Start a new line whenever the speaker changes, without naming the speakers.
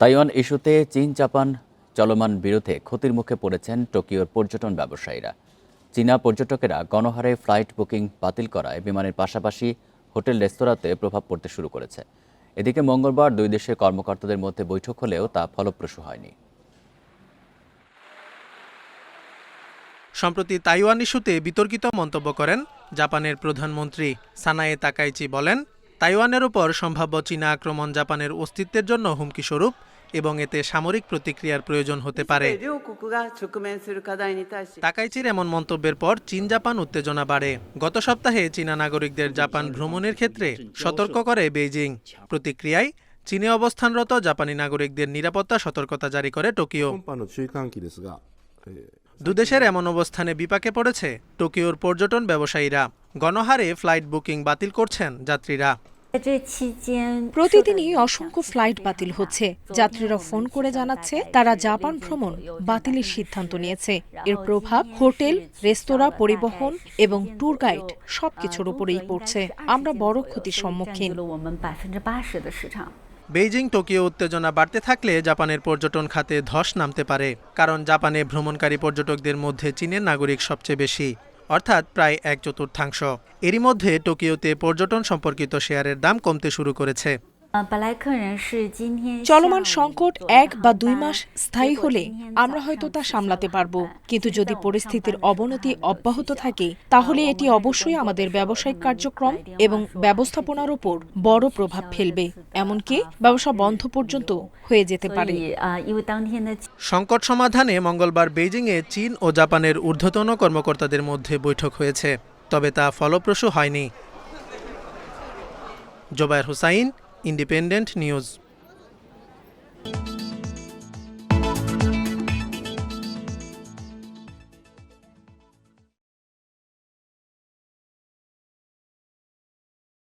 Taiwan ইস্যুতে চীন Japan চলমান বিরোধে ক্ষতির মুখে পড়েছেন টোকিওর পর্যটন ব্যবসায়ীরা। চীনা পর্যটকেরা গণহারে ফ্লাইট বুকিং বাতিল করায় বিমানের পাশাপাশি হোটেল রেস্তোরাঁতে প্রভাব পড়তে শুরু করেছে। এদিকে মঙ্গলবার দুই দেশের কর্মকর্তাদের মধ্যে বৈঠক হলেও তা ফলপ্রসূ হয়নি।
সম্প্রতি তাইওয়ান ইস্যুতে বিতর্কিত মন্তব্য করেন জাপানের প্রধানমন্ত্রী সানায়ে তাকাইচি। বলেন, তাইওয়ানের উপর সম্ভাব্য চীনা আক্রমণ জাপানের অস্তিত্বের জন্য হুমকি স্বরূপ এবং এতে সামরিক প্রতিক্রিয়ার প্রয়োজন হতে পারে। তাকাইচির এমন মন্তব্যের পর চীন জাপান উত্তেজনা বাড়ে। গত সপ্তাহে চীনা নাগরিকদের জাপান ভ্রমণের ক্ষেত্রে সতর্ক করে বেইজিং। প্রতিক্রিয়ায় চীনে অবস্থানরত জাপানি নাগরিকদের নিরাপত্তা সতর্কতা জারি করে টোকিও। দুদেশের এমন অবস্থানে বিপাকে পড়েছে টোকিওর পর্যটন ব্যবসায়ীরা। গণহারে ফ্লাইট বুকিং বাতিল করছেন যাত্রীরা।
প্রতিদিনই অসংখ্য ফ্লাইট বাতিল হচ্ছে। যাত্রীরা ফোন করে জানাচ্ছে তারা জাপান ভ্রমণ বাতিলের সিদ্ধান্ত নিয়েছে। এর প্রভাব হোটেল, রেস্তোরাঁ, পরিবহন এবং ট্যুর গাইড সবকিছুর উপরেই পড়ছে। আমরা বড় ক্ষতির সম্মুখীন।
বেইজিং টোকিও উত্তেজনা বাড়তে থাকলে জাপানের পর্যটন খাতে ধস নামতে পারে। কারণ জাপানে ভ্রমণকারী পর্যটকদের মধ্যে চীনের নাগরিক সবচেয়ে বেশি, অর্থাৎ প্রায় 1/4। এরই মধ্যে টোকিওতে পর্যটন সম্পর্কিত শেয়ারের দাম কমতে শুরু করেছে।
চলমান সংকট 1 বা 2 মাস স্থায়ী হলে আমরা হয়তো তা সামলাতে পারব, কিন্তু যদি পরিস্থিতির অবনতি অব্যাহত থাকে তাহলে এটি অবশ্যই আমাদের ব্যবসায়িক কার্যক্রম এবং ব্যবস্থাপনার উপর বড় প্রভাব ফেলবে, এমনকি ব্যবসা বন্ধ পর্যন্ত হয়ে যেতে পারে।
সংকট সমাধানে মঙ্গলবার বেইজিংয়ে চীন ও জাপানের ঊর্ধ্বতন কর্মকর্তাদের মধ্যে বৈঠক হয়েছে, তবে তা ফলপ্রসূ হয়নি। Zobayer Hussain, Independent news.